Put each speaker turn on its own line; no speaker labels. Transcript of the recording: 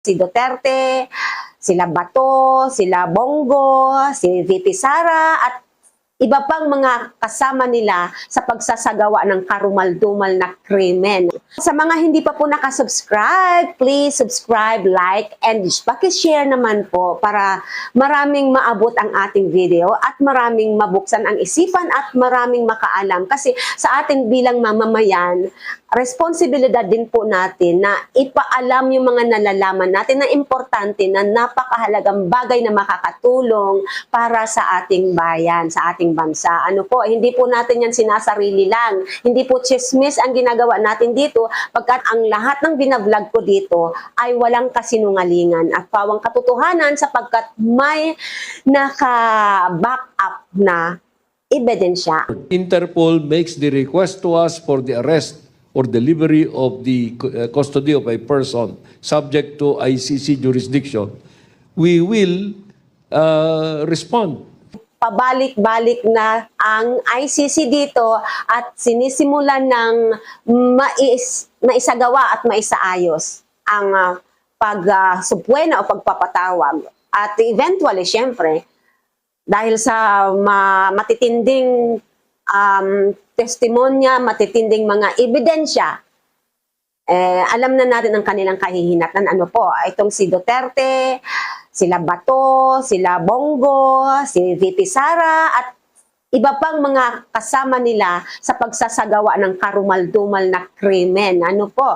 Si Duterte, sila Bato, sila Bongo, si VP Sara at iba pang mga kasama nila sa pagsasagawa ng karumal-dumal na krimen. Sa mga hindi pa po nakasubscribe, please subscribe, like, and paki-share naman po para maraming maabot ang ating video at maraming mabuksan ang isipan at maraming makaalam. Kasi sa atin bilang mamamayan, responsibilidad din po natin na ipaalam yung mga nalalaman natin na importante na napakahalagang bagay na makakatulong para sa ating bayan, sa ating bansa. Ano po, hindi po natin yan sinasarili lang. Hindi po chismis ang ginagawa natin dito pagkat ang lahat ng binablog ko dito ay walang kasinungalingan at pawang katotohanan sapagkat may naka-back up na ebidensya.
Interpol makes the request to us for the arrest or delivery of the custody of a person subject to ICC jurisdiction, we will respond.
Pabalik-balik na ang ICC dito at sinisimulan ng maisagawa at maisaayos ang pagsupwena o pagpapatawag. At eventually, syempre, dahil sa matitinding testimonya, matitinding mga ebidensya, alam na natin ang kanilang kahihinatan. Ano po, itong si Duterte, sila Bato, sila Bongo, si VP Sara, at iba pang mga kasama nila sa pagsasagawa ng karumal-dumal na krimen. Ano po?